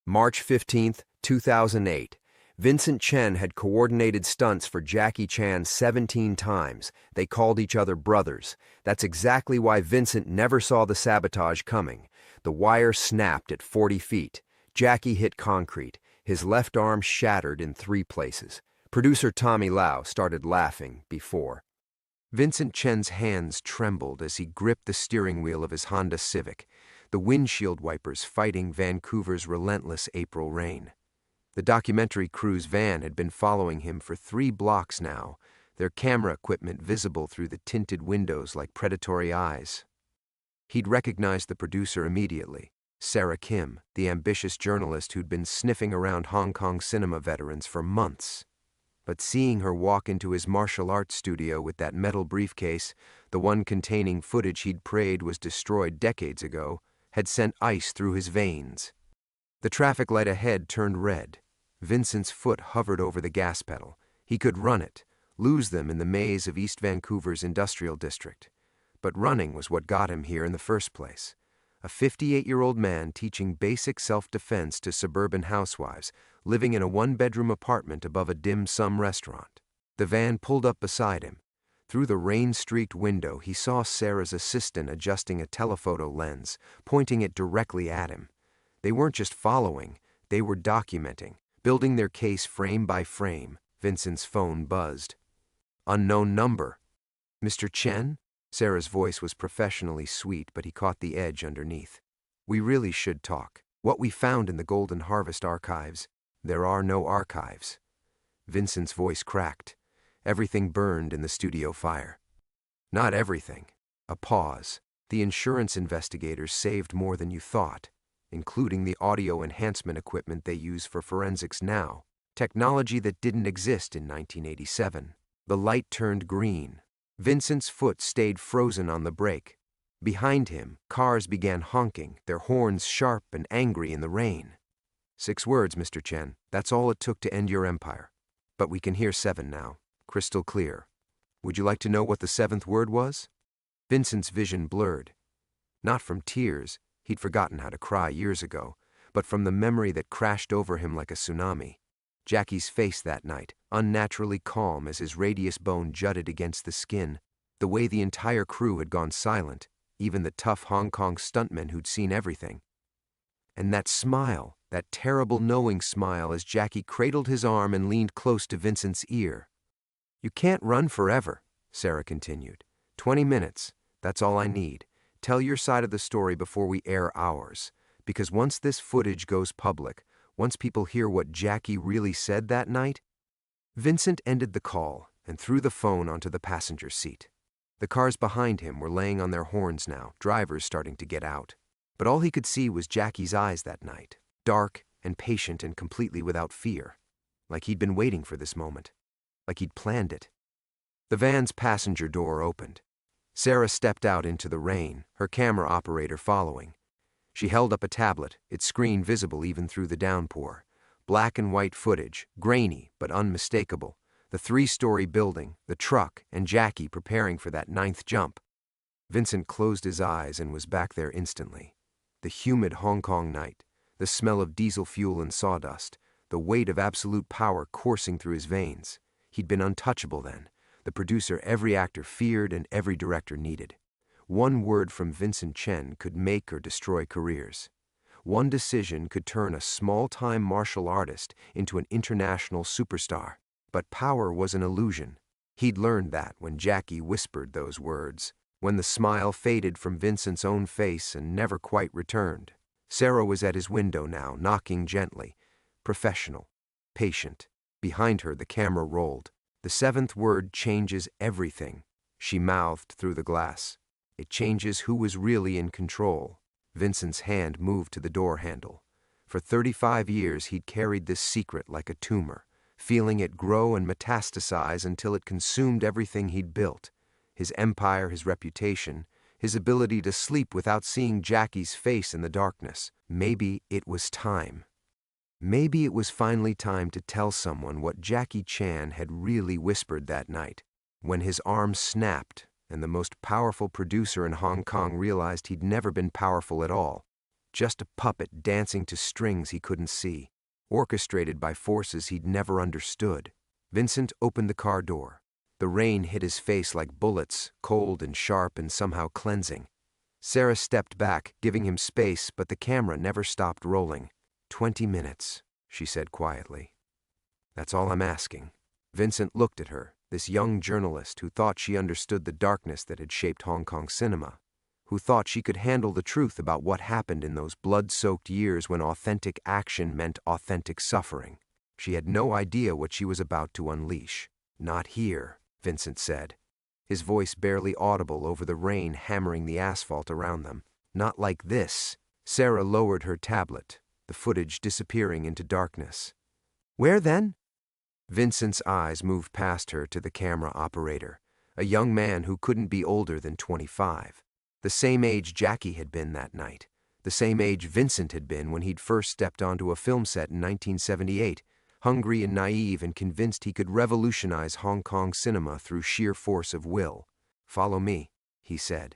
March 15, 2008. Vincent Chen had coordinated stunts for Jackie Chan 17 times. They called each other brothers. That's exactly why Vincent never saw the sabotage coming. The wire snapped at 40 feet. Jackie hit concrete. His left arm shattered in 3 places. Producer Tommy Lau started laughing before. Vincent Chen's hands trembled as he gripped the steering wheel of his Honda Civic, the windshield wipers fighting Vancouver's relentless April rain. The documentary crew's van had been following him for 3 blocks now, their camera equipment visible through the tinted windows like predatory eyes. He'd recognized the producer immediately, Sarah Kim, the ambitious journalist who'd been sniffing around Hong Kong cinema veterans for months. But seeing her walk into his martial arts studio with that metal briefcase, the one containing footage he'd prayed was destroyed decades ago, had sent ice through his veins. The traffic light ahead turned red. Vincent's foot hovered over the gas pedal. He could run it, lose them in the maze of East Vancouver's industrial district. But running was what got him here in the first place. A 58-year-old man teaching basic self-defense to suburban housewives, living in a 1-bedroom apartment above a dim sum restaurant. The van pulled up beside him. Through the rain-streaked window, he saw Sarah's assistant adjusting a telephoto lens, pointing it directly at him. They weren't just following, they were documenting, building their case frame by frame. Vincent's phone buzzed. Unknown number. Mr. Chen? Sarah's voice was professionally sweet, but he caught the edge underneath. We really should talk. What we found in the Golden Harvest archives. There are no archives. Vincent's voice cracked. Everything burned in the studio fire. Not everything. A pause. The insurance investigators saved more than you thought, including the audio enhancement equipment they use for forensics now, technology that didn't exist in 1987. The light turned green. Vincent's foot stayed frozen on the brake. Behind him, cars began honking, their horns sharp and angry in the rain. 6 words, Mr. Chen. That's all it took to end your empire. But we can hear 7 now. Crystal clear. Would you like to know what the 7th word was? Vincent's vision blurred. Not from tears, he'd forgotten how to cry years ago, but from the memory that crashed over him like a tsunami. Jackie's face that night, unnaturally calm as his radius bone jutted against the skin, the way the entire crew had gone silent, even the tough Hong Kong stuntmen who'd seen everything. And that smile, that terrible knowing smile as Jackie cradled his arm and leaned close to Vincent's ear. You can't run forever, Sarah continued. 20 minutes, that's all I need. Tell your side of the story before we air ours, because once this footage goes public, once people hear what Jackie really said that night. Vincent ended the call and threw the phone onto the passenger seat. The cars behind him were laying on their horns now, drivers starting to get out. But all he could see was Jackie's eyes that night, dark and patient and completely without fear, like he'd been waiting for this moment, like he'd planned it. The van's passenger door opened. Sarah stepped out into the rain, her camera operator following. She held up a tablet, its screen visible even through the downpour. Black and white footage, grainy but unmistakable. The 3-story building, the truck, and Jackie preparing for that 9th jump. Vincent closed his eyes and was back there instantly. The humid Hong Kong night, the smell of diesel fuel and sawdust, the weight of absolute power coursing through his veins. He'd been untouchable then, the producer every actor feared and every director needed. One word from Vincent Chen could make or destroy careers. One decision could turn a small-time martial artist into an international superstar. But power was an illusion. He'd learned that when Jackie whispered those words, when the smile faded from Vincent's own face and never quite returned. Sarah was at his window now, knocking gently. Professional. Patient. Behind her, the camera rolled. The 7th word changes everything, she mouthed through the glass. It changes who was really in control. Vincent's hand moved to the door handle. For 35 years, he'd carried this secret like a tumor, feeling it grow and metastasize until it consumed everything he'd built. His empire, his reputation, his ability to sleep without seeing Jackie's face in the darkness. Maybe it was time. Maybe it was finally time to tell someone what Jackie Chan had really whispered that night, when his arm snapped and the most powerful producer in Hong Kong realized he'd never been powerful at all. just a puppet dancing to strings he couldn't see, orchestrated by forces he'd never understood. Vincent opened the car door. The rain hit his face like bullets, cold and sharp and somehow cleansing. Sarah stepped back, giving him space, but the camera never stopped rolling. 20 minutes, she said quietly. That's all I'm asking. Vincent looked at her, this young journalist who thought she understood the darkness that had shaped Hong Kong cinema, who thought she could handle the truth about what happened in those blood-soaked years when authentic action meant authentic suffering. She had no idea what she was about to unleash. Not here, Vincent said, his voice barely audible over the rain hammering the asphalt around them. Not like this. Sarah lowered her tablet, the footage disappearing into darkness. Where then? Vincent's eyes moved past her to the camera operator, a young man who couldn't be older than 25. The same age Jackie had been that night, the same age Vincent had been when he'd first stepped onto a film set in 1978, hungry and naive and convinced he could revolutionize Hong Kong cinema through sheer force of will. Follow me, he said.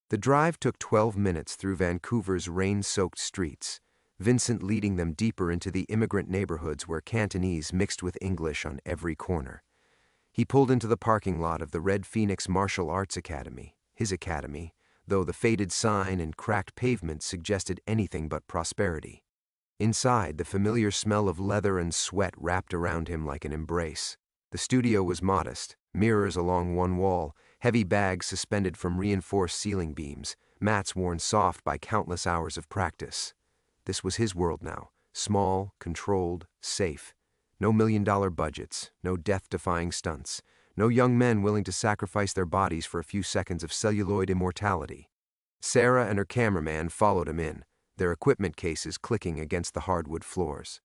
The drive took 12 minutes through Vancouver's rain-soaked streets, Vincent leading them deeper into the immigrant neighborhoods where Cantonese mixed with English on every corner. He pulled into the parking lot of the Red Phoenix Martial Arts Academy, his academy, though the faded sign and cracked pavement suggested anything but prosperity. Inside, the familiar smell of leather and sweat wrapped around him like an embrace. The studio was modest, mirrors along one wall, heavy bags suspended from reinforced ceiling beams, mats worn soft by countless hours of practice. This was his world now, small, controlled, safe. No million-dollar budgets, no death-defying stunts, no young men willing to sacrifice their bodies for a few seconds of celluloid immortality. Sarah and her cameraman followed him in, their equipment cases clicking against the hardwood floors.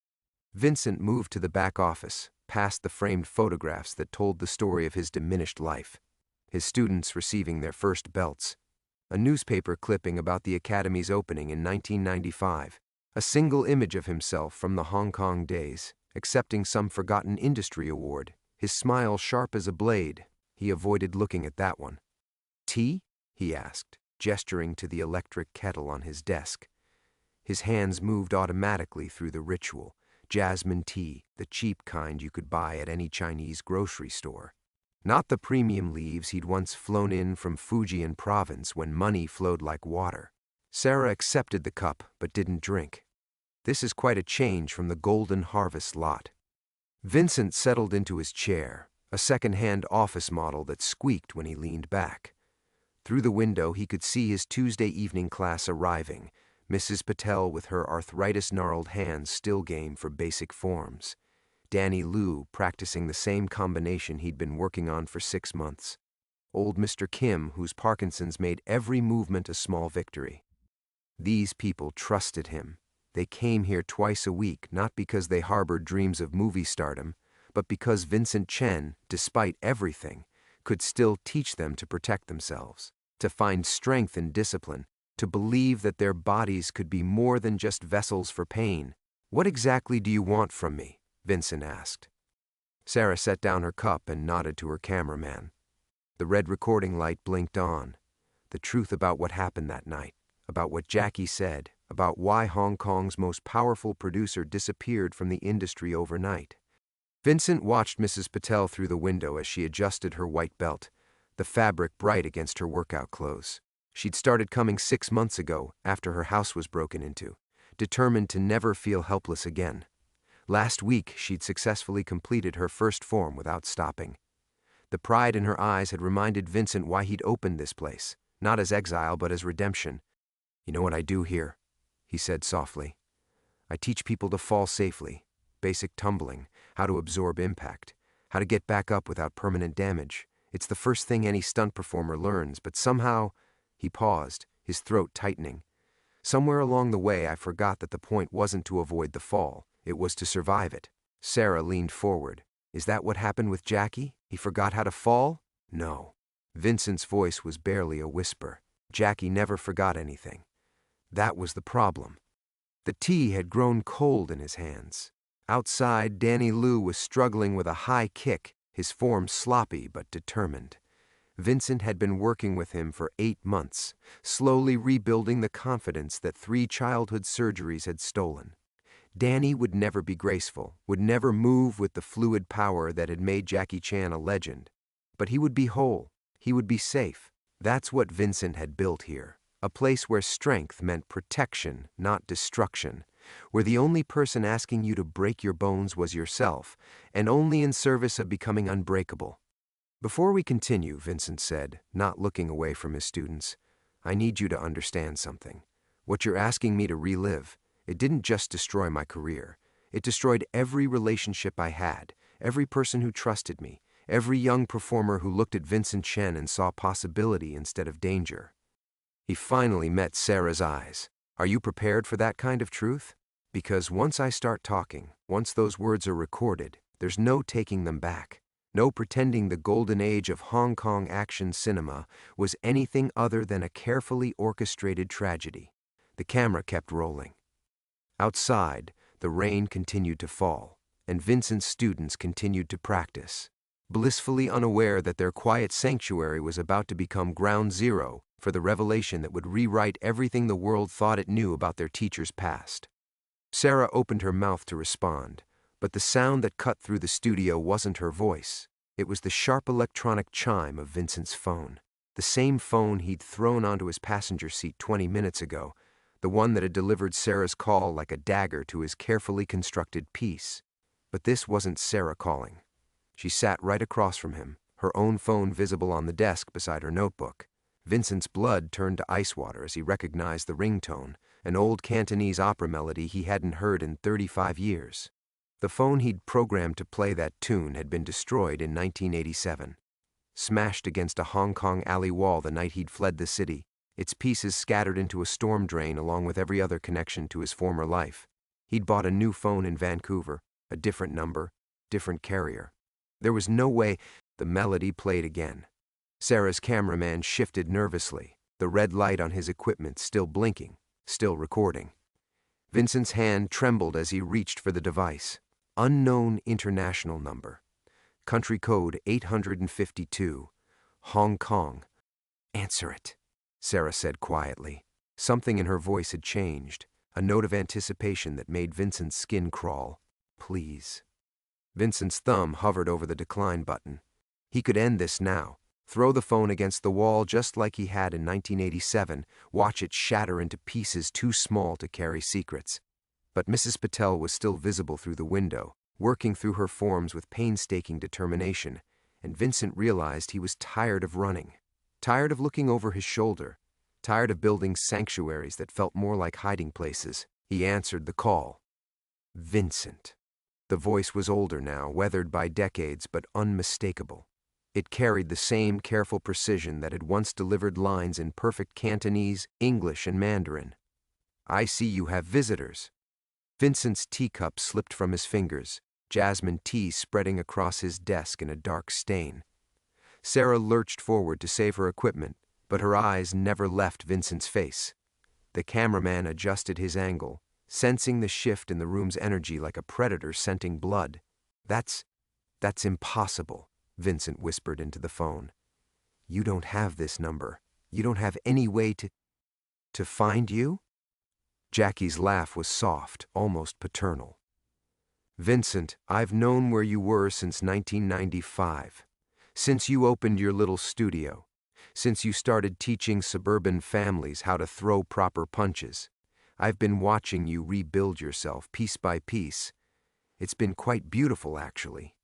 Vincent moved to the back office, past the framed photographs that told the story of his diminished life. His students receiving their first belts. A newspaper clipping about the Academy's opening in 1995. A single image of himself from the Hong Kong days, accepting some forgotten industry award, his smile sharp as a blade. He avoided looking at that one. Tea? He asked, gesturing to the electric kettle on his desk. His hands moved automatically through the ritual. Jasmine tea, the cheap kind you could buy at any Chinese grocery store. Not the premium leaves he'd once flown in from Fujian province when money flowed like water. Sarah accepted the cup but didn't drink. This is quite a change from the Golden Harvest lot. Vincent settled into his chair, a second-hand office model that squeaked when he leaned back. Through the window he could see his Tuesday evening class arriving, Mrs. Patel with her arthritis-gnarled hands still game for basic forms. Danny Liu practicing the same combination he'd been working on for 6 months. Old Mr. Kim, whose Parkinson's made every movement a small victory. These people trusted him. They came here twice a week, not because they harbored dreams of movie stardom, but because Vincent Chen, despite everything, could still teach them to protect themselves, to find strength and discipline, to believe that their bodies could be more than just vessels for pain. What exactly do you want from me? Vincent asked. Sarah set down her cup and nodded to her cameraman. The red recording light blinked on. The truth about what happened that night, about what Jackie said, about why Hong Kong's most powerful producer disappeared from the industry overnight. Vincent watched Mrs. Patel through the window as she adjusted her white belt, the fabric bright against her workout clothes. She'd started coming 6 months ago, after her house was broken into, determined to never feel helpless again. Last week, she'd successfully completed her first form without stopping. The pride in her eyes had reminded Vincent why he'd opened this place, not as exile but as redemption. You know what I do here? He said softly. I teach people to fall safely, basic tumbling, how to absorb impact, how to get back up without permanent damage. It's the first thing any stunt performer learns, but somehow, he paused, his throat tightening. Somewhere along the way I forgot that the point wasn't to avoid the fall, it was to survive it. Sarah leaned forward. Is that what happened with Jackie? He forgot how to fall? No. Vincent's voice was barely a whisper. Jackie never forgot anything. That was the problem. The tea had grown cold in his hands. Outside, Danny Liu was struggling with a high kick, his form sloppy but determined. Vincent had been working with him for 8 months, slowly rebuilding the confidence that 3 childhood surgeries had stolen. Danny would never be graceful, would never move with the fluid power that had made Jackie Chan a legend. But he would be whole, he would be safe. That's what Vincent had built here. A place where strength meant protection, not destruction. Where the only person asking you to break your bones was yourself, and only in service of becoming unbreakable. Before we continue, Vincent said, not looking away from his students, I need you to understand something. What you're asking me to relive, it didn't just destroy my career. It destroyed every relationship I had, every person who trusted me, every young performer who looked at Vincent Chen and saw possibility instead of danger. He finally met Sarah's eyes. Are you prepared for that kind of truth? Because once I start talking, once those words are recorded, there's no taking them back. No pretending the golden age of Hong Kong action cinema was anything other than a carefully orchestrated tragedy. The camera kept rolling. Outside, the rain continued to fall, and Vincent's students continued to practice, blissfully unaware that their quiet sanctuary was about to become ground zero for the revelation that would rewrite everything the world thought it knew about their teacher's past. Sarah opened her mouth to respond, but the sound that cut through the studio wasn't her voice. It was the sharp electronic chime of Vincent's phone, the same phone he'd thrown onto his passenger seat 20 minutes ago, the one that had delivered Sarah's call like a dagger to his carefully constructed piece. But this wasn't Sarah calling. She sat right across from him, her own phone visible on the desk beside her notebook. Vincent's blood turned to ice water as he recognized the ringtone, an old Cantonese opera melody he hadn't heard in 35 years. The phone he'd programmed to play that tune had been destroyed in 1987. Smashed against a Hong Kong alley wall the night he'd fled the city, its pieces scattered into a storm drain along with every other connection to his former life. He'd bought a new phone in Vancouver, a different number, different carrier. There was no way. The melody played again. Sarah's cameraman shifted nervously, the red light on his equipment still blinking, still recording. Vincent's hand trembled as he reached for the device. Unknown international number. Country code 852. Hong Kong. Answer it, Sarah said quietly. Something in her voice had changed, a note of anticipation that made Vincent's skin crawl. Please. Vincent's thumb hovered over the decline button. He could end this now. Throw the phone against the wall just like he had in 1987, watch it shatter into pieces too small to carry secrets. But Mrs. Patel was still visible through the window, working through her forms with painstaking determination, and Vincent realized he was tired of running, tired of looking over his shoulder, tired of building sanctuaries that felt more like hiding places. He answered the call. Vincent. The voice was older now, weathered by decades, but unmistakable. It carried the same careful precision that had once delivered lines in perfect Cantonese, English, and Mandarin. I see you have visitors. Vincent's teacup slipped from his fingers, jasmine tea spreading across his desk in a dark stain. Sarah lurched forward to save her equipment, but her eyes never left Vincent's face. The cameraman adjusted his angle, sensing the shift in the room's energy like a predator scenting blood. That's impossible, Vincent whispered into the phone. You don't have this number. You don't have any way to find you? Jackie's laugh was soft, almost paternal. Vincent, I've known where you were since 1995. Since you opened your little studio. Since you started teaching suburban families how to throw proper punches. I've been watching you rebuild yourself piece by piece. It's been quite beautiful, actually.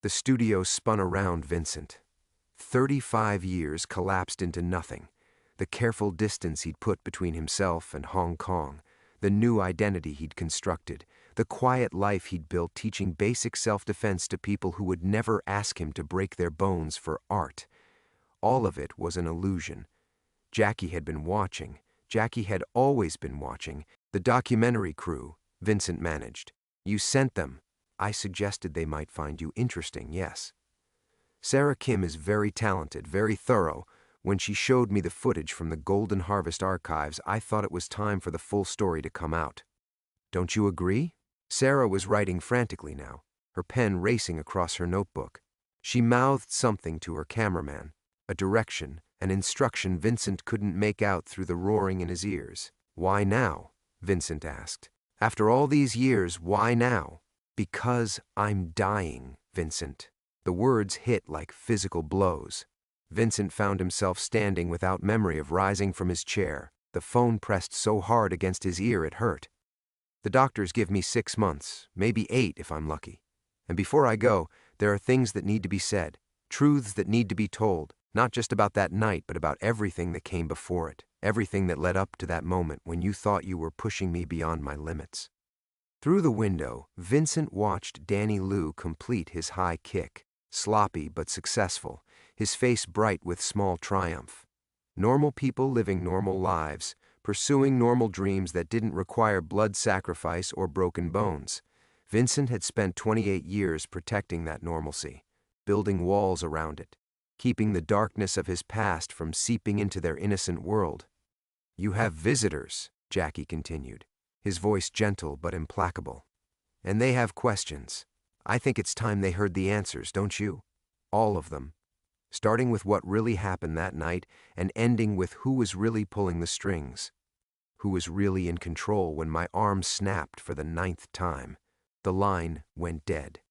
The studio spun around Vincent. 35 years collapsed into nothing. The careful distance he'd put between himself and Hong Kong, the new identity he'd constructed, the quiet life he'd built teaching basic self-defense to people who would never ask him to break their bones for art. All of it was an illusion. Jackie had been watching. Jackie had always been watching. The documentary crew, Vincent managed. You sent them. I suggested they might find you interesting, yes. Sarah Kim is very talented, very thorough. When she showed me the footage from the Golden Harvest archives, I thought it was time for the full story to come out. Don't you agree? Sarah was writing frantically now, her pen racing across her notebook. She mouthed something to her cameraman. a direction, an instruction Vincent couldn't make out through the roaring in his ears. "Why now?" Vincent asked. "After all these years, why now?" "Because I'm dying, Vincent." The words hit like physical blows. Vincent found himself standing without memory of rising from his chair, the phone pressed so hard against his ear it hurt. "The doctors give me 6 months, maybe 8 if I'm lucky. And before I go, there are things that need to be said, truths that need to be told, not just about that night, but about everything that came before it, everything that led up to that moment when you thought you were pushing me beyond my limits." Through the window, Vincent watched Danny Liu complete his high kick, sloppy but successful, his face bright with small triumph. Normal people living normal lives, pursuing normal dreams that didn't require blood sacrifice or broken bones. Vincent had spent 28 years protecting that normalcy, building walls around it, keeping the darkness of his past from seeping into their innocent world. "You have visitors," Jackie continued, his voice gentle but implacable. "And they have questions. I think it's time they heard the answers, don't you? All of them. Starting with what really happened that night and ending with who was really pulling the strings. Who was really in control when my arm snapped for the 9th time. The line went dead."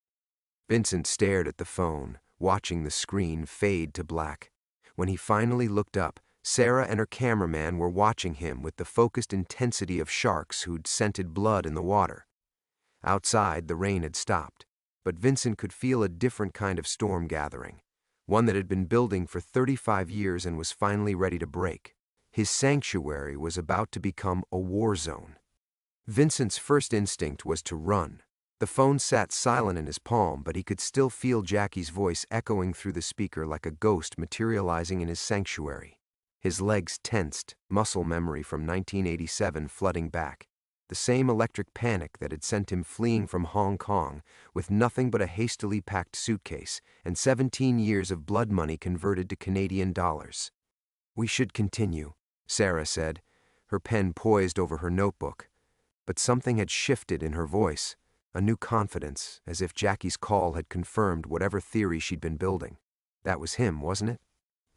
Vincent stared at the phone, watching the screen fade to black. When he finally looked up, Sarah and her cameraman were watching him with the focused intensity of sharks who'd scented blood in the water. Outside, the rain had stopped, but Vincent could feel a different kind of storm gathering, one that had been building for 35 years and was finally ready to break. His sanctuary was about to become a war zone. Vincent's first instinct was to run. The phone sat silent in his palm, but he could still feel Jackie's voice echoing through the speaker like a ghost materializing in his sanctuary. His legs tensed, muscle memory from 1987 flooding back. The same electric panic that had sent him fleeing from Hong Kong with nothing but a hastily packed suitcase and 17 years of blood money converted to Canadian dollars. "We should continue," Sarah said, her pen poised over her notebook. But something had shifted in her voice, a new confidence, as if Jackie's call had confirmed whatever theory she'd been building. That was him, wasn't it?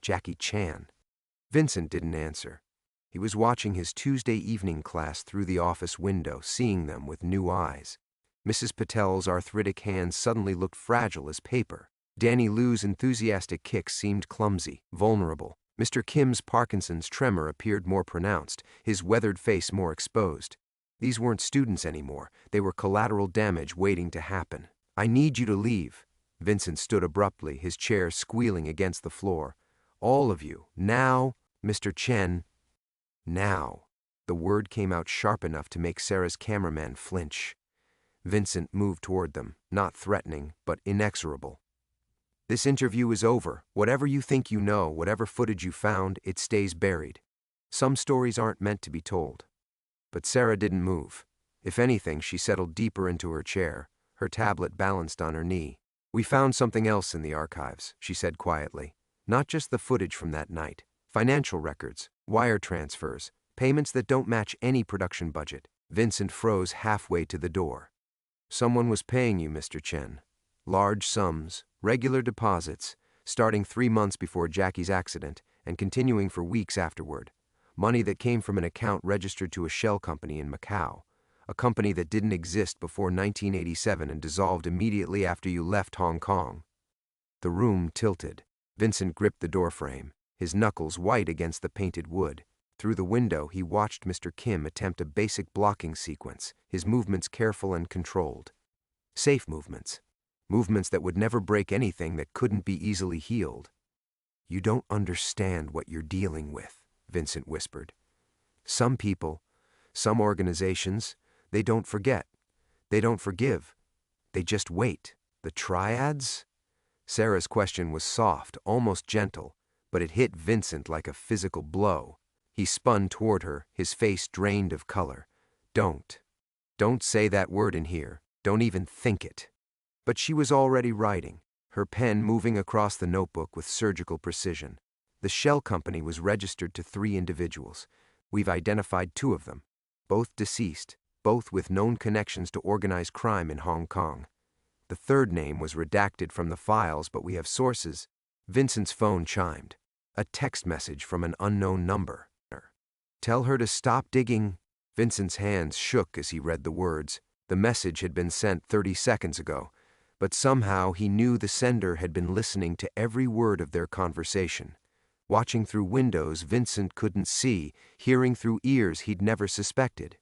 Jackie Chan. Vincent didn't answer. He was watching his Tuesday evening class through the office window, seeing them with new eyes. Mrs. Patel's arthritic hands suddenly looked fragile as paper. Danny Liu's enthusiastic kicks seemed clumsy, vulnerable. Mr. Kim's Parkinson's tremor appeared more pronounced, his weathered face more exposed. These weren't students anymore. They were collateral damage waiting to happen. "I need you to leave." Vincent stood abruptly, his chair squealing against the floor. "All of you. Now, Mr. Chen." Now. The word came out sharp enough to make Sarah's cameraman flinch. Vincent moved toward them, not threatening, but inexorable. "This interview is over. Whatever you think you know, whatever footage you found, it stays buried. Some stories aren't meant to be told." But Sarah didn't move. If anything, she settled deeper into her chair, her tablet balanced on her knee. "We found something else in the archives," she said quietly. "Not just the footage from that night. Financial records, wire transfers, payments that don't match any production budget." Vincent froze halfway to the door. "Someone was paying you, Mr. Chen. Large sums, regular deposits, starting 3 months before Jackie's accident and continuing for weeks afterward. Money that came from an account registered to a shell company in Macau, a company that didn't exist before 1987 and dissolved immediately after you left Hong Kong." The room tilted. Vincent gripped the doorframe, his knuckles white against the painted wood. Through the window, he watched Mr. Kim attempt a basic blocking sequence, his movements careful and controlled. Safe movements. Movements that would never break anything that couldn't be easily healed. "You don't understand what you're dealing with," Vincent whispered. "Some people, some organizations, they don't forget. They don't forgive. They just wait. The triads?" Sarah's question was soft, almost gentle, but it hit Vincent like a physical blow. He spun toward her, his face drained of color. Don't say that word in here. Don't even think it." But she was already writing, her pen moving across the notebook with surgical precision. "The shell company was registered to 3 individuals. We've identified 2 of them, both deceased, both with known connections to organized crime in Hong Kong. The 3rd name was redacted from the files, but we have sources." Vincent's phone chimed. A text message from an unknown number. Tell her to stop digging. Vincent's hands shook as he read the words. The message had been sent 30 seconds ago, but somehow he knew the sender had been listening to every word of their conversation. Watching through windows Vincent couldn't see, hearing through ears he'd never suspected.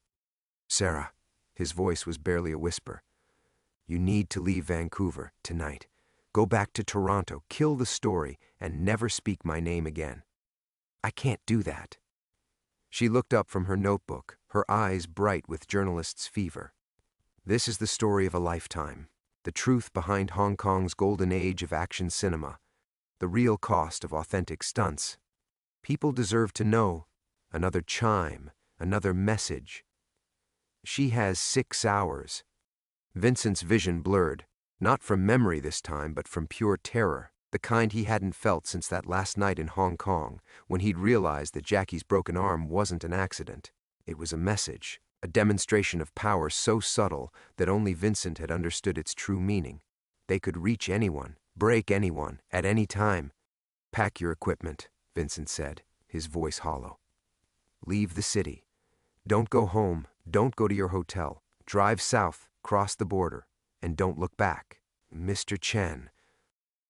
Sarah, his voice was barely a whisper. You need to leave Vancouver tonight. Go back to Toronto, kill the story, and never speak my name again. I can't do that. She looked up from her notebook, her eyes bright with journalist's fever. This is the story of a lifetime, the truth behind Hong Kong's golden age of action cinema, the real cost of authentic stunts. People deserve to know. Another chime, another message. She has 6 hours. Vincent's vision blurred, not from memory this time, but from pure terror, the kind he hadn't felt since that last night in Hong Kong, when he'd realized that Jackie's broken arm wasn't an accident. It was a message, a demonstration of power so subtle that only Vincent had understood its true meaning. They could reach anyone, break anyone, at any time. Pack your equipment, Vincent said, his voice hollow. Leave the city. Don't go home, don't go to your hotel. Drive south, cross the border, and don't look back. Mr. Chen,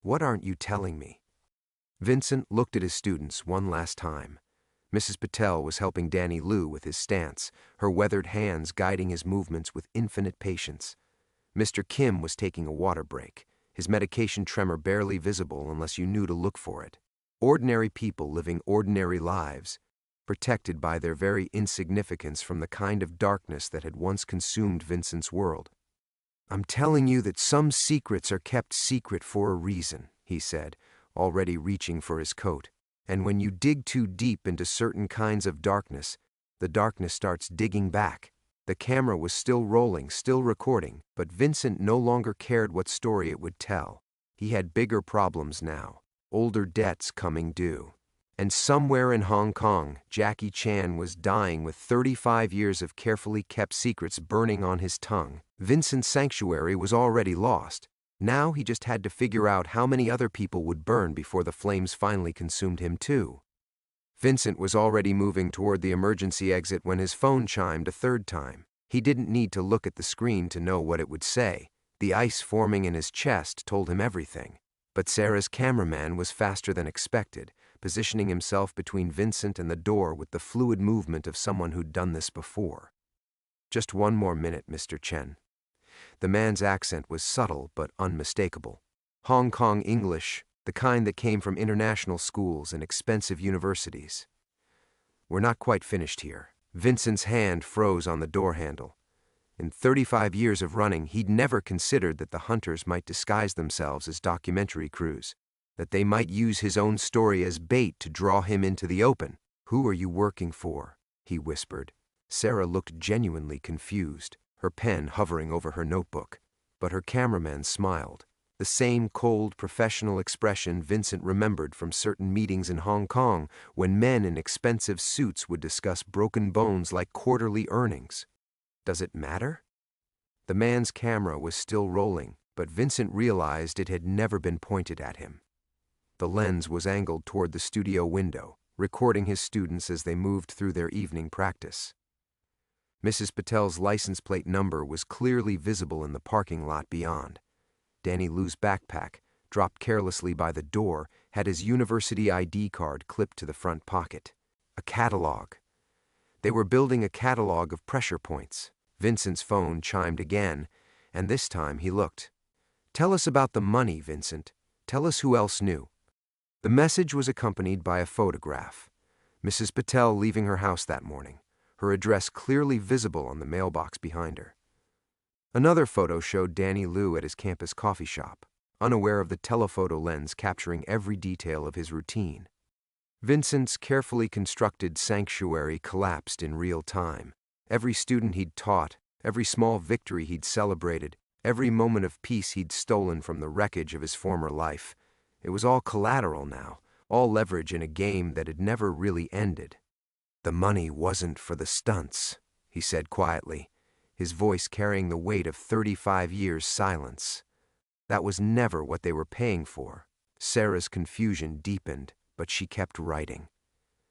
what aren't you telling me? Vincent looked at his students one last time. Mrs. Patel was helping Danny Liu with his stance, her weathered hands guiding his movements with infinite patience. Mr. Kim was taking a water break, his medication tremor barely visible unless you knew to look for it. Ordinary people living ordinary lives, protected by their very insignificance from the kind of darkness that had once consumed Vincent's world. I'm telling you that some secrets are kept secret for a reason, he said, already reaching for his coat. And when you dig too deep into certain kinds of darkness, the darkness starts digging back. The camera was still rolling, still recording, but Vincent no longer cared what story it would tell. He had bigger problems now, older debts coming due. And somewhere in Hong Kong, Jackie Chan was dying with 35 years of carefully kept secrets burning on his tongue. Vincent's sanctuary was already lost. Now he just had to figure out how many other people would burn before the flames finally consumed him too. Vincent was already moving toward the emergency exit when his phone chimed a third time. He didn't need to look at the screen to know what it would say. The ice forming in his chest told him everything. But Sarah's cameraman was faster than expected, positioning himself between Vincent and the door with the fluid movement of someone who'd done this before. Just one more minute, Mr. Chen. The man's accent was subtle but unmistakable. Hong Kong English, the kind that came from international schools and expensive universities. We're not quite finished here. Vincent's hand froze on the door handle. In 35 years of running, he'd never considered that the hunters might disguise themselves as documentary crews, that they might use his own story as bait to draw him into the open. Who are you working for? He whispered. Sarah looked genuinely confused, her pen hovering over her notebook, but her cameraman smiled, the same cold, professional expression Vincent remembered from certain meetings in Hong Kong when men in expensive suits would discuss broken bones like quarterly earnings. Does it matter? The man's camera was still rolling, but Vincent realized it had never been pointed at him. The lens was angled toward the studio window, recording his students as they moved through their evening practice. Mrs. Patel's license plate number was clearly visible in the parking lot beyond. Danny Liu's backpack, dropped carelessly by the door, had his university ID card clipped to the front pocket. A catalog. They were building a catalog of pressure points. Vincent's phone chimed again, and this time he looked. Tell us about the money, Vincent. Tell us who else knew. The message was accompanied by a photograph. Mrs. Patel leaving her house that morning, her address clearly visible on the mailbox behind her. Another photo showed Danny Liu at his campus coffee shop, unaware of the telephoto lens capturing every detail of his routine. Vincent's carefully constructed sanctuary collapsed in real time. Every student he'd taught, every small victory he'd celebrated, every moment of peace he'd stolen from the wreckage of his former life. It was all collateral now, all leverage in a game that had never really ended. The money wasn't for the stunts, he said quietly, his voice carrying the weight of 35 years' silence. That was never what they were paying for. Sarah's confusion deepened, but she kept writing.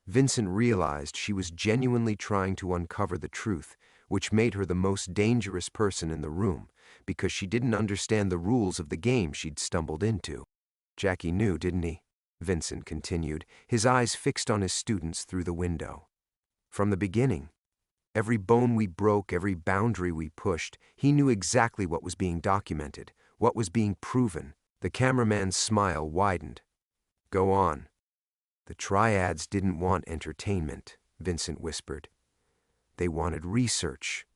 Vincent realized she was genuinely trying to uncover the truth, which made her the most dangerous person in the room, because she didn't understand the rules of the game she'd stumbled into. Jackie knew, didn't he? Vincent continued, his eyes fixed on his students through the window. From the beginning, every bone we broke, every boundary we pushed, he knew exactly what was being documented, what was being proven. The cameraman's smile widened. Go on. The triads didn't want entertainment, Vincent whispered. They wanted research.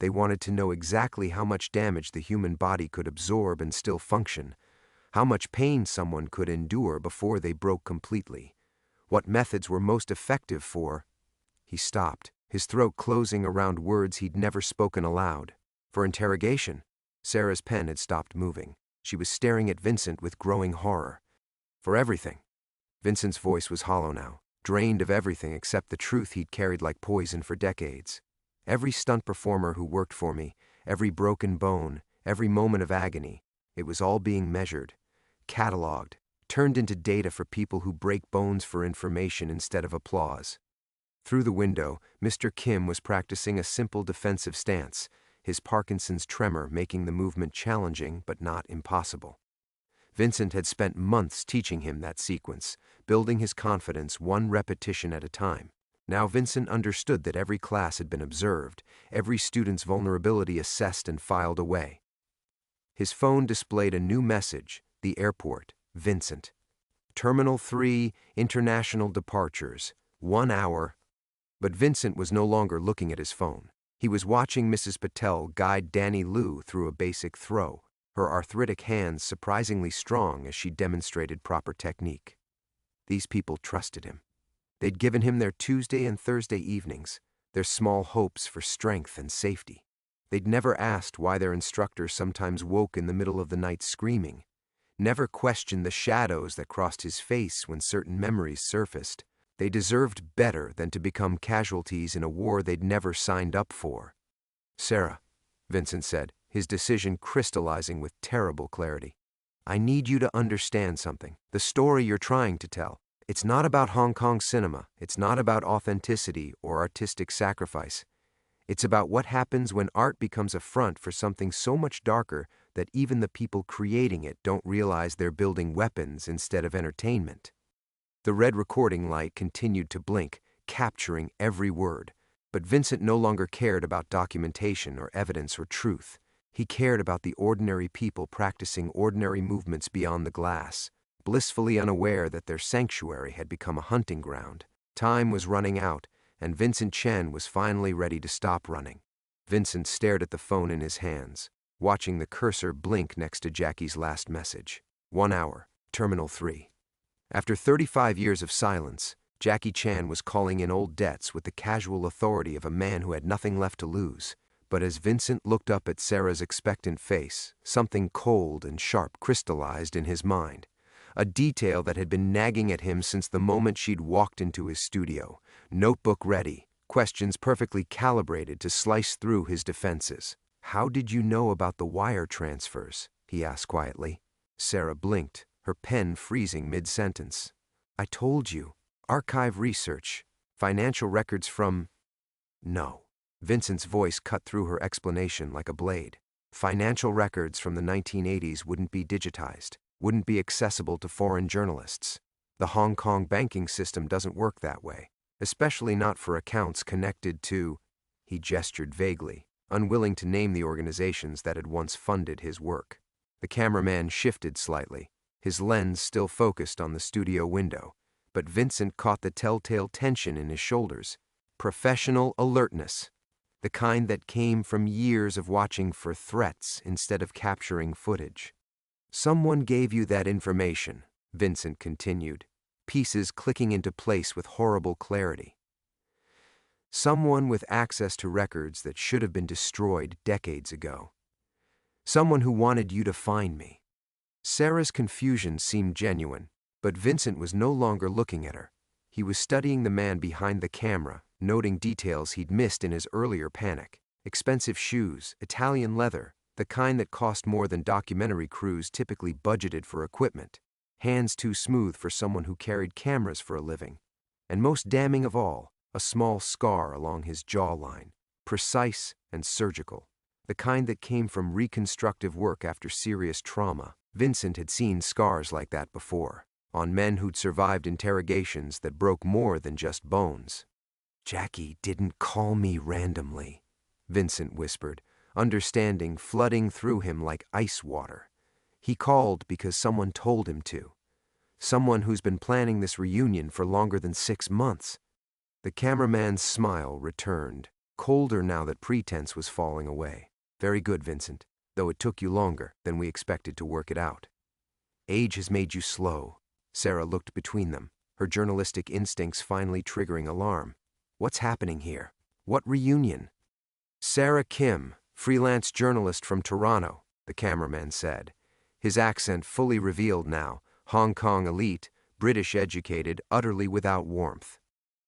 They wanted to know exactly how much damage the human body could absorb and still function, how much pain someone could endure before they broke completely, what methods were most effective for... He stopped, his throat closing around words he'd never spoken aloud. For interrogation. Sarah's pen had stopped moving. She was staring at Vincent with growing horror. For everything. Vincent's voice was hollow now, drained of everything except the truth he'd carried like poison for decades. Every stunt performer who worked for me, every broken bone, every moment of agony, it was all being measured, cataloged, turned into data for people who break bones for information instead of applause. Through the window, Mr. Kim was practicing a simple defensive stance, his Parkinson's tremor making the movement challenging but not impossible. Vincent had spent months teaching him that sequence, building his confidence one repetition at a time. Now Vincent understood that every class had been observed, every student's vulnerability assessed and filed away. His phone displayed a new message, the airport, Vincent. Terminal 3, international departures, 1 hour. But Vincent was no longer looking at his phone. He was watching Mrs. Patel guide Danny Liu through a basic throw, her arthritic hands surprisingly strong as she demonstrated proper technique. These people trusted him. They'd given him their Tuesday and Thursday evenings, their small hopes for strength and safety. They'd never asked why their instructor sometimes woke in the middle of the night screaming, never questioned the shadows that crossed his face when certain memories surfaced. They deserved better than to become casualties in a war they'd never signed up for. Sarah, Vincent said, his decision crystallizing with terrible clarity. I need you to understand something. The story you're trying to tell. It's not about Hong Kong cinema. It's not about authenticity or artistic sacrifice. It's about what happens when art becomes a front for something so much darker that even the people creating it don't realize they're building weapons instead of entertainment. The red recording light continued to blink, capturing every word. But Vincent no longer cared about documentation or evidence or truth. He cared about the ordinary people practicing ordinary movements beyond the glass, blissfully unaware that their sanctuary had become a hunting ground. Time was running out, and Vincent Chen was finally ready to stop running. Vincent stared at the phone in his hands, watching the cursor blink next to Jackie's last message. 1 hour, Terminal 3. After 35 years of silence, Jackie Chan was calling in old debts with the casual authority of a man who had nothing left to lose. But as Vincent looked up at Sarah's expectant face, something cold and sharp crystallized in his mind. A detail that had been nagging at him since the moment she'd walked into his studio, notebook ready, questions perfectly calibrated to slice through his defenses. How did you know about the wire transfers? He asked quietly. Sarah blinked, her pen freezing mid-sentence. I told you. Archive research. Financial records from... No. Vincent's voice cut through her explanation like a blade. Financial records from the 1980s wouldn't be digitized, wouldn't be accessible to foreign journalists. The Hong Kong banking system doesn't work that way, especially not for accounts connected to... He gestured vaguely, unwilling to name the organizations that had once funded his work. The cameraman shifted slightly, his lens still focused on the studio window, but Vincent caught the telltale tension in his shoulders. Professional alertness. The kind that came from years of watching for threats instead of capturing footage. Someone gave you that information, Vincent continued, pieces clicking into place with horrible clarity. Someone with access to records that should have been destroyed decades ago. Someone who wanted you to find me. Sarah's confusion seemed genuine, but Vincent was no longer looking at her. He was studying the man behind the camera, noting details he'd missed in his earlier panic. Expensive shoes, Italian leather, the kind that cost more than documentary crews typically budgeted for equipment. hands too smooth for someone who carried cameras for a living. And most damning of all, a small scar along his jawline, precise and surgical, the kind that came from reconstructive work after serious trauma. Vincent had seen scars like that before, on men who'd survived interrogations that broke more than just bones. "Jackie didn't call me randomly," Vincent whispered, understanding flooding through him like ice water. "He called because someone told him to. Someone who's been planning this reunion for longer than 6 months." The cameraman's smile returned, colder now that pretense was falling away. "Very good, Vincent, though it took you longer than we expected to work it out. Age has made you slow." Sarah looked between them, her journalistic instincts finally triggering alarm. "What's happening here? What reunion?" "Sarah Kim, freelance journalist from Toronto," the cameraman said, his accent fully revealed now, Hong Kong elite, British educated, utterly without warmth.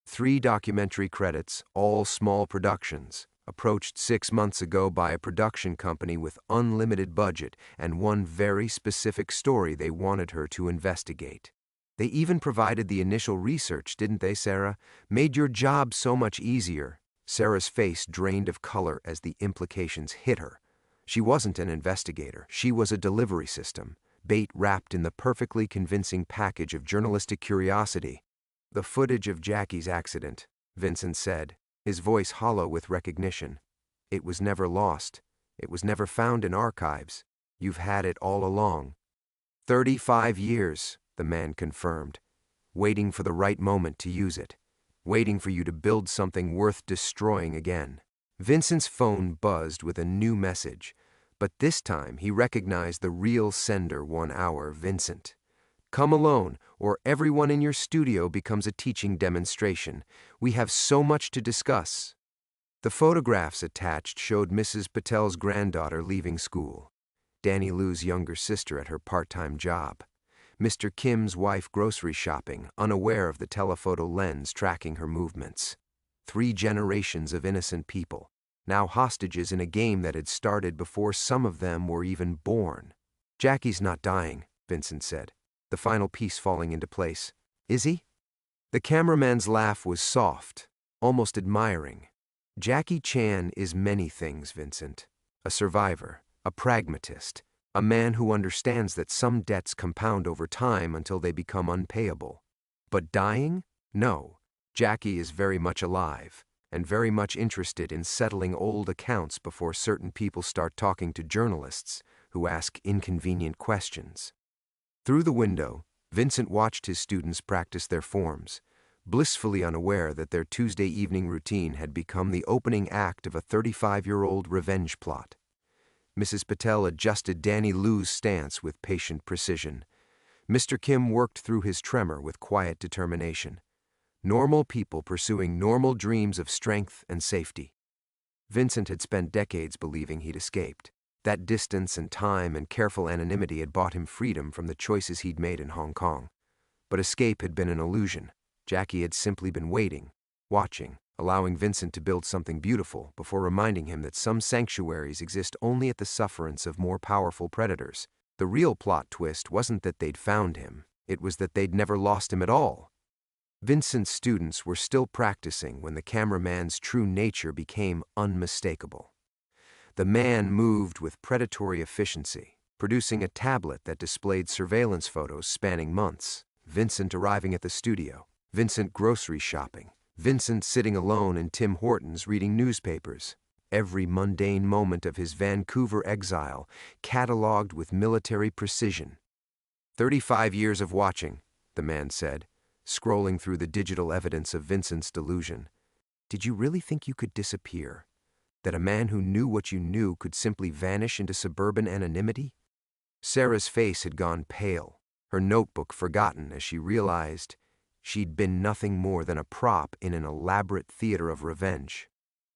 3 documentary credits, all small productions, approached 6 months ago by a production company with unlimited budget and one very specific story they wanted her to investigate. They even provided the initial research, didn't they, Sarah? Made your job so much easier. Sarah's face drained of color as the implications hit her. She wasn't an investigator. She was a delivery system, bait wrapped in the perfectly convincing package of journalistic curiosity. "The footage of Jackie's accident," Vincent said, his voice hollow with recognition. "It was never lost. It was never found in archives. You've had it all along." 35 years, the man confirmed, waiting for the right moment to use it, waiting for you to build something worth destroying again. Vincent's phone buzzed with a new message, but this time he recognized the real sender. 1 hour, Vincent. "Come alone, or everyone in your studio becomes a teaching demonstration. We have so much to discuss." The photographs attached showed Mrs. Patel's granddaughter leaving school, Danny Lou's younger sister at her part-time job, Mr. Kim's wife grocery shopping, unaware of the telephoto lens tracking her movements. 3 generations of innocent people, now hostages in a game that had started before some of them were even born. "Jackie's not dying," Vincent said, the final piece falling into place. "Is he?" The cameraman's laugh was soft, almost admiring. "Jackie Chan is many things, Vincent. A survivor, a pragmatist, a man who understands that some debts compound over time until they become unpayable. But dying? No. Jackie is very much alive, and very much interested in settling old accounts before certain people start talking to journalists who ask inconvenient questions." Through the window, Vincent watched his students practice their forms, blissfully unaware that their Tuesday evening routine had become the opening act of a 35-year-old revenge plot. Mrs. Patel adjusted Danny Lou's stance with patient precision. Mr. Kim worked through his tremor with quiet determination. Normal people pursuing normal dreams of strength and safety. Vincent had spent decades believing he'd escaped. That distance and time and careful anonymity had bought him freedom from the choices he'd made in Hong Kong. But escape had been an illusion. Jackie had simply been waiting, watching, allowing Vincent to build something beautiful before reminding him that some sanctuaries exist only at the sufferance of more powerful predators. The real plot twist wasn't that they'd found him, it was that they'd never lost him at all. Vincent's students were still practicing when the cameraman's true nature became unmistakable. The man moved with predatory efficiency, producing a tablet that displayed surveillance photos spanning months. Vincent arriving at the studio, Vincent grocery shopping, Vincent sitting alone in Tim Hortons reading newspapers. Every mundane moment of his Vancouver exile, catalogued with military precision. 35 years of watching, the man said, scrolling through the digital evidence of Vincent's delusion. Did you really think you could disappear? That a man who knew what you knew could simply vanish into suburban anonymity? Sarah's face had gone pale, her notebook forgotten as she realized she'd been nothing more than a prop in an elaborate theater of revenge.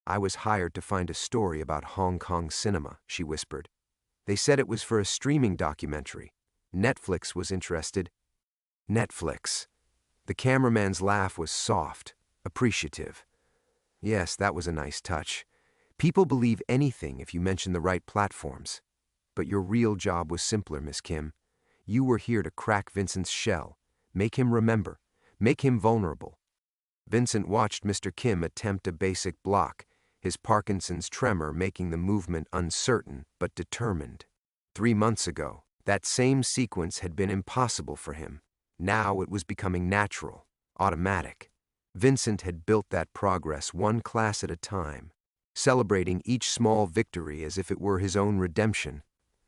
"I was hired to find a story about Hong Kong cinema," she whispered. "They said it was for a streaming documentary. Netflix was interested." Netflix. The cameraman's laugh was soft, appreciative. "Yes, that was a nice touch. People believe anything if you mention the right platforms. But your real job was simpler, Miss Kim. You were here to crack Vincent's shell, make him remember, make him vulnerable. Vincent watched Mr. Kim attempt a basic block, his Parkinson's tremor making the movement uncertain but determined. 3 months ago, that same sequence had been impossible for him. Now it was becoming natural, automatic. Vincent had built that progress one class at a time, celebrating each small victory as if it were his own redemption.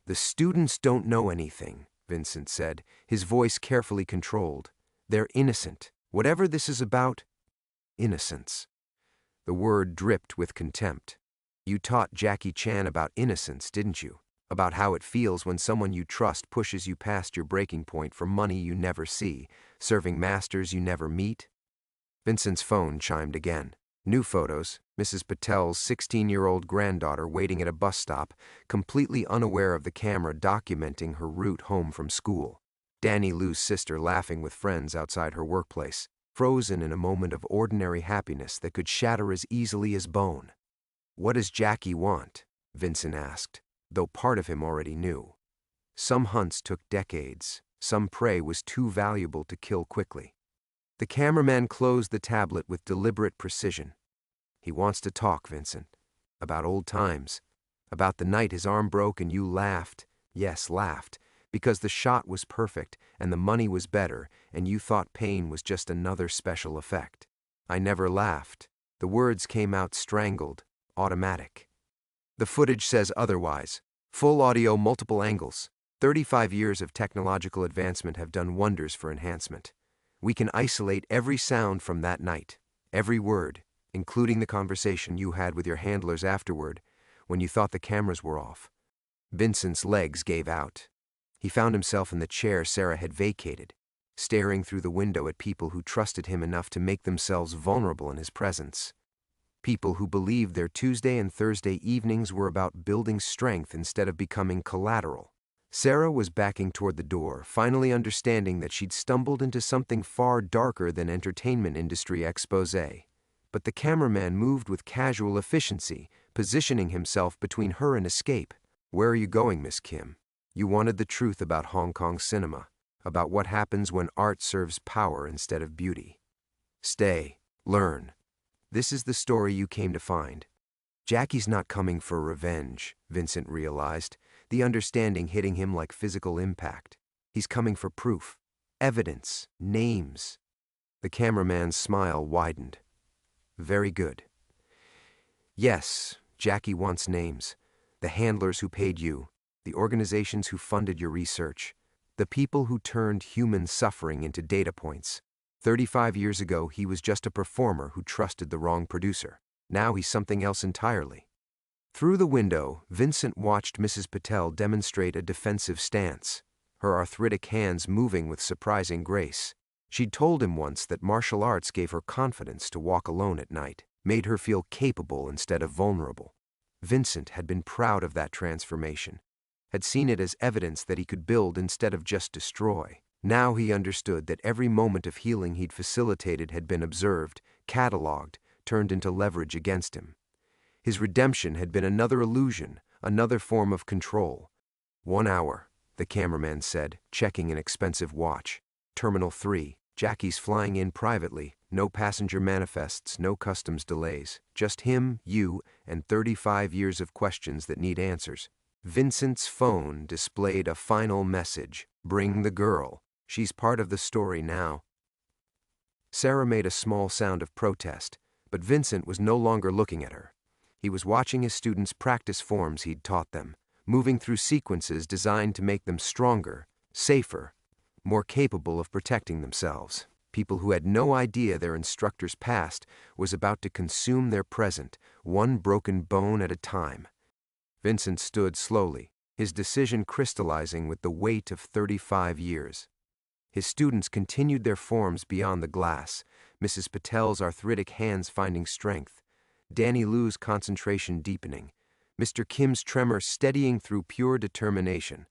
"The students don't know anything," Vincent said, his voice carefully controlled. "They're innocent. Whatever this is about, innocence." The word dripped with contempt. "You taught Jackie Chan about innocence, didn't you? About how it feels when someone you trust pushes you past your breaking point for money you never see, serving masters you never meet?" Vincent's phone chimed again. New photos, Mrs. Patel's 16-year-old granddaughter waiting at a bus stop, completely unaware of the camera documenting her route home from school. Danny Lou's sister laughing with friends outside her workplace, frozen in a moment of ordinary happiness that could shatter as easily as bone. "What does Jackie want?" Vincent asked, though part of him already knew. Some hunts took decades, some prey was too valuable to kill quickly. The cameraman closed the tablet with deliberate precision. "He wants to talk, Vincent. About old times. About the night his arm broke and you laughed. Yes, laughed. Because the shot was perfect and the money was better and you thought pain was just another special effect. I never laughed." The words came out strangled, automatic. "The footage says otherwise. Full audio, multiple angles. 35 years of technological advancement have done wonders for enhancement. We can isolate every sound from that night, every word, including the conversation you had with your handlers afterward, when you thought the cameras were off." Vincent's legs gave out. He found himself in the chair Sarah had vacated, staring through the window at people who trusted him enough to make themselves vulnerable in his presence. People who believed their Tuesday and Thursday evenings were about building strength instead of becoming collateral. Sarah was backing toward the door, finally understanding that she'd stumbled into something far darker than entertainment industry expose. But the cameraman moved with casual efficiency, positioning himself between her and escape. "Where are you going, Miss Kim? You wanted the truth about Hong Kong cinema, about what happens when art serves power instead of beauty. Stay, learn. This is the story you came to find." Jackie's not coming for revenge, Vincent realized, the understanding hitting him like physical impact. He's coming for proof, evidence, names. The cameraman's smile widened. "Very good. Yes, Jackie wants names. The handlers who paid you, the organizations who funded your research, the people who turned human suffering into data points. 35 years ago, he was just a performer who trusted the wrong producer. Now he's something else entirely." Through the window, Vincent watched Mrs. Patel demonstrate a defensive stance, her arthritic hands moving with surprising grace. She'd told him once that martial arts gave her confidence to walk alone at night, made her feel capable instead of vulnerable. Vincent had been proud of that transformation, had seen it as evidence that he could build instead of just destroy. Now he understood that every moment of healing he'd facilitated had been observed, catalogued, turned into leverage against him. His redemption had been another illusion, another form of control. 1 hour, the cameraman said, checking an expensive watch. Terminal 3, Jackie's flying in privately, no passenger manifests, no customs delays. Just him, you, and 35 years of questions that need answers. Vincent's phone displayed a final message. "Bring the girl. She's part of the story now." Sarah made a small sound of protest, but Vincent was no longer looking at her. He was watching his students practice forms he'd taught them, moving through sequences designed to make them stronger, safer, more capable of protecting themselves. People who had no idea their instructor's past was about to consume their present, one broken bone at a time. Vincent stood slowly, his decision crystallizing with the weight of 35 years. His students continued their forms beyond the glass, Mrs. Patel's arthritic hands finding strength, Danny Lou's concentration deepening, Mr. Kim's tremor steadying through pure determination.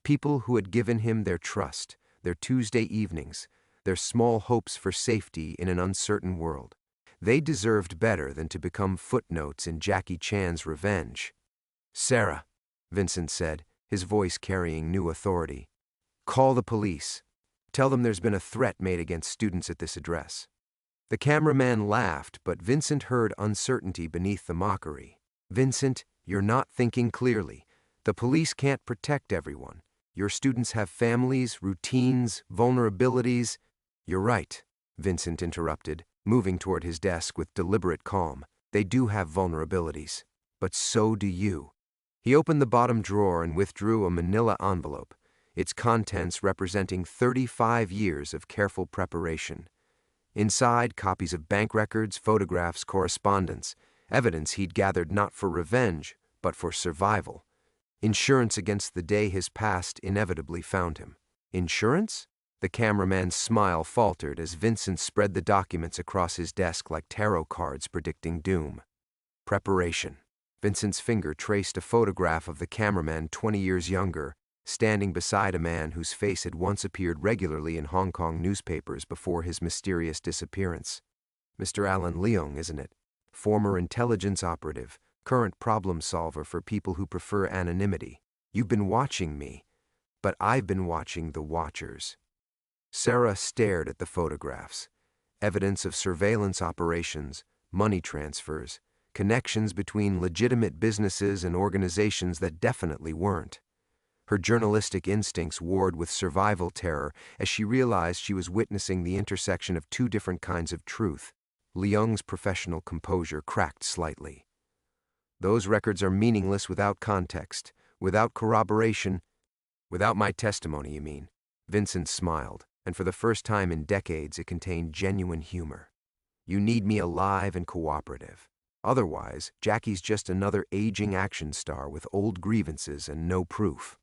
People who had given him their trust, their Tuesday evenings, their small hopes for safety in an uncertain world. They deserved better than to become footnotes in Jackie Chan's revenge. "Sarah," Vincent said, his voice carrying new authority. Call the police. Tell them there's been a threat made against students at this address." The cameraman laughed, but Vincent heard uncertainty beneath the mockery. "Vincent, you're not thinking clearly. The police can't protect everyone. Your students have families, routines, vulnerabilities." "You're right," Vincent interrupted, moving toward his desk with deliberate calm. "They do have vulnerabilities. But so do you." He opened the bottom drawer and withdrew a manila envelope, its contents representing 35 years of careful preparation. Inside, copies of bank records, photographs, correspondence, evidence he'd gathered not for revenge, but for survival. Insurance against the day his past inevitably found him. Insurance? The cameraman's smile faltered as Vincent spread the documents across his desk like tarot cards predicting doom. Preparation. Vincent's finger traced a photograph of the cameraman 20 years younger, standing beside a man whose face had once appeared regularly in Hong Kong newspapers before his mysterious disappearance. Mr. Alan Leong, isn't it? Former intelligence operative, current problem solver for people who prefer anonymity. You've been watching me, but I've been watching the watchers. Sarah stared at the photographs. Evidence of surveillance operations, money transfers, connections between legitimate businesses and organizations that definitely weren't. Her journalistic instincts warred with survival terror as she realized she was witnessing the intersection of two different kinds of truth. Leung's professional composure cracked slightly. "Those records are meaningless without context, without corroboration." "Without my testimony, you mean?" Vincent smiled, and for the first time in decades it contained genuine humor. "You need me alive and cooperative. Otherwise, Jackie's just another aging action star with old grievances and no proof."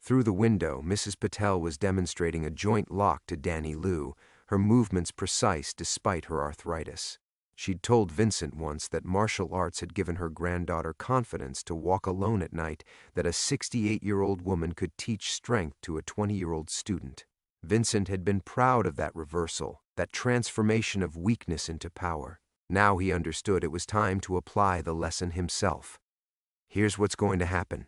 Through the window, Mrs. Patel was demonstrating a joint lock to Danny Liu, her movements precise despite her arthritis. She'd told Vincent once that martial arts had given her granddaughter confidence to walk alone at night, that a 68-year-old woman could teach strength to a 20-year-old student. Vincent had been proud of that reversal, that transformation of weakness into power. Now he understood it was time to apply the lesson himself. "Here's what's going to happen,"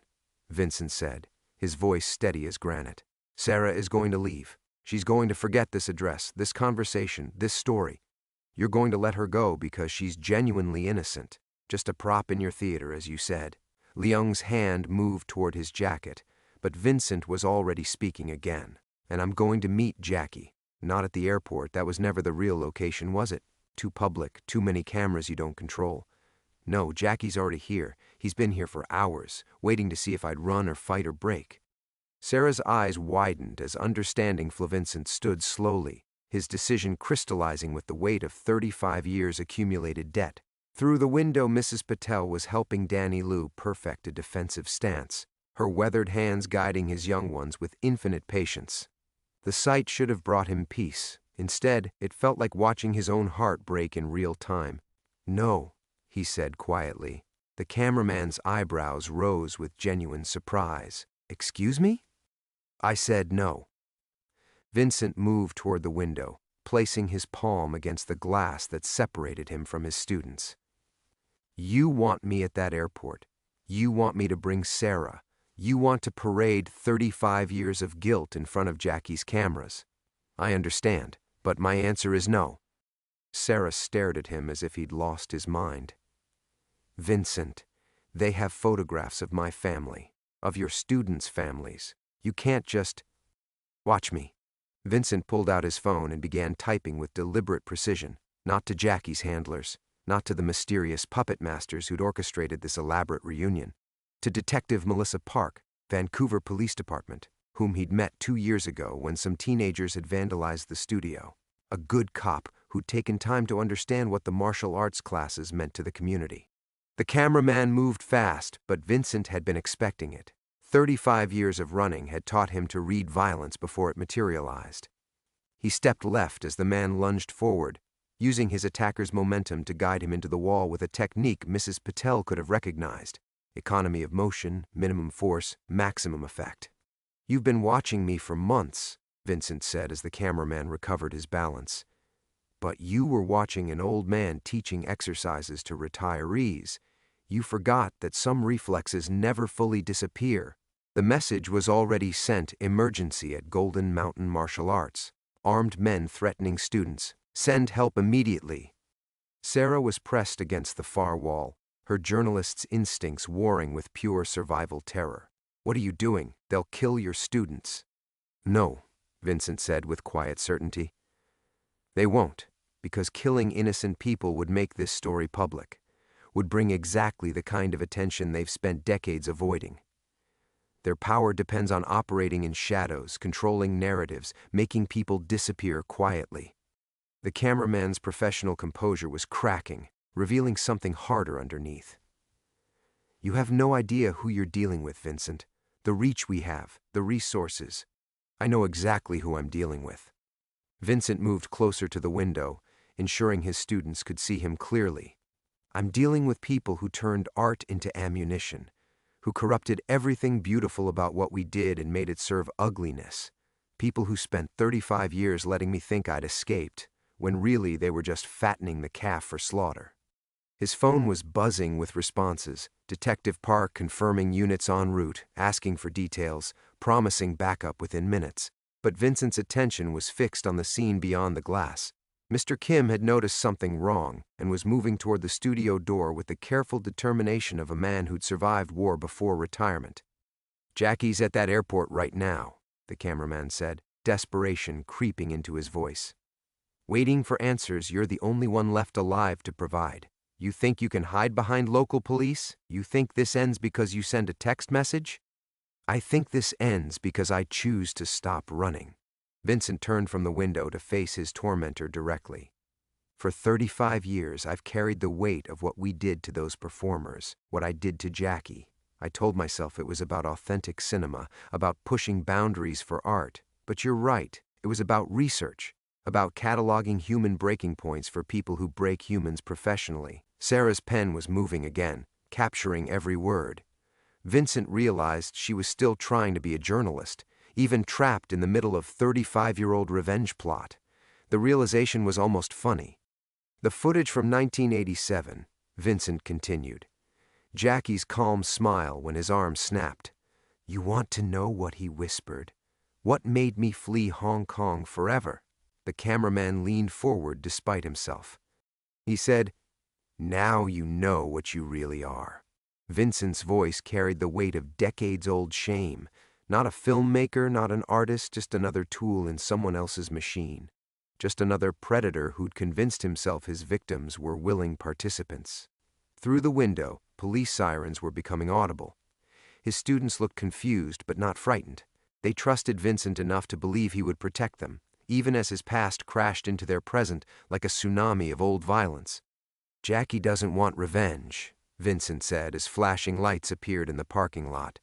Vincent said, his voice steady as granite. "Sarah is going to leave. She's going to forget this address, this conversation, this story. You're going to let her go because she's genuinely innocent, just a prop in your theater, as you said." Leung's hand moved toward his jacket, but Vincent was already speaking again. "And I'm going to meet Jackie. Not at the airport, that was never the real location, was it? Too public, too many cameras you don't control. No, Jackie's already here. He's been here for hours, waiting to see if I'd run or fight or break." Sarah's eyes widened as understanding Vincent stood slowly, his decision crystallizing with the weight of 35 years accumulated debt. Through the window, Mrs. Patel was helping Danny Liu perfect a defensive stance, her weathered hands guiding his young ones with infinite patience. The sight should have brought him peace. Instead, it felt like watching his own heart break in real time. "No," he said quietly. The cameraman's eyebrows rose with genuine surprise. "Excuse me?" "I said no." Vincent moved toward the window, placing his palm against the glass that separated him from his students. "You want me at that airport. You want me to bring Sarah. You want to parade 35 years of guilt in front of Jackie's cameras. I understand, but my answer is no." Sarah stared at him as if he'd lost his mind. "Vincent, they have photographs of my family, of your students' families. You can't just... Watch me." Vincent pulled out his phone and began typing with deliberate precision, not to Jackie's handlers, not to the mysterious puppet masters who'd orchestrated this elaborate reunion, to Detective Melissa Park, Vancouver Police Department, whom he'd met 2 years ago when some teenagers had vandalized the studio. A good cop who'd taken time to understand what the martial arts classes meant to the community. The cameraman moved fast, but Vincent had been expecting it. 35 years of running had taught him to read violence before it materialized. He stepped left as the man lunged forward, using his attacker's momentum to guide him into the wall with a technique Mrs. Patel could have recognized. Economy of motion, minimum force, maximum effect. "You've been watching me for months," Vincent said as the cameraman recovered his balance. "But you were watching an old man teaching exercises to retirees. You forgot that some reflexes never fully disappear. The message was already sent: emergency at Golden Mountain Martial Arts. Armed men threatening students. Send help immediately. Sarah was pressed against the far wall, her journalist's instincts warring with pure survival terror. What are you doing? They'll kill your students. No, Vincent said with quiet certainty. They won't, because killing innocent people would make this story public, would bring exactly the kind of attention they've spent decades avoiding. Their power depends on operating in shadows, controlling narratives, making people disappear quietly. The cameraman's professional composure was cracking, revealing something harder underneath. You have no idea who you're dealing with, Vincent. The reach we have, the resources. I know exactly who I'm dealing with. Vincent moved closer to the window, ensuring his students could see him clearly. I'm dealing with people who turned art into ammunition, who corrupted everything beautiful about what we did and made it serve ugliness. People who spent 35 years letting me think I'd escaped, when really they were just fattening the calf for slaughter. His phone was buzzing with responses, Detective Park confirming units en route, asking for details, promising backup within minutes. But Vincent's attention was fixed on the scene beyond the glass. Mr. Kim had noticed something wrong and was moving toward the studio door with the careful determination of a man who'd survived war before retirement. Jackie's at that airport right now, the cameraman said, desperation creeping into his voice. Waiting for answers you're the only one left alive to provide. You think you can hide behind local police? You think this ends because you send a text message? I think this ends because I choose to stop running. Vincent turned from the window to face his tormentor directly. For 35 years, I've carried the weight of what we did to those performers, what I did to Jackie. I told myself it was about authentic cinema, about pushing boundaries for art. But you're right, it was about research, about cataloging human breaking points for people who break humans professionally. Sarah's pen was moving again, capturing every word. Vincent realized she was still trying to be a journalist, even trapped in the middle of 35-year-old revenge plot. The realization was almost funny. The footage from 1987, Vincent continued. Jackie's calm smile when his arm snapped. You want to know what he whispered? What made me flee Hong Kong forever? The cameraman leaned forward despite himself. He said, now you know what you really are. Vincent's voice carried the weight of decades-old shame. Not a filmmaker, not an artist, just another tool in someone else's machine. Just another predator who'd convinced himself his victims were willing participants. Through the window, police sirens were becoming audible. His students looked confused but not frightened. They trusted Vincent enough to believe he would protect them, even as his past crashed into their present like a tsunami of old violence. Jackie doesn't want revenge, Vincent said as flashing lights appeared in the parking lot.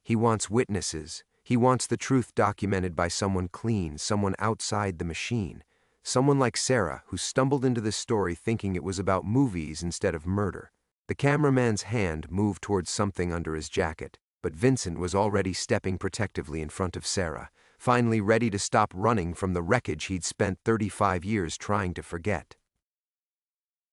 He wants witnesses. He wants the truth documented by someone clean, someone outside the machine. Someone like Sarah, who stumbled into this story thinking it was about movies instead of murder. The cameraman's hand moved towards something under his jacket, but Vincent was already stepping protectively in front of Sarah, finally ready to stop running from the wreckage he'd spent 35 years trying to forget.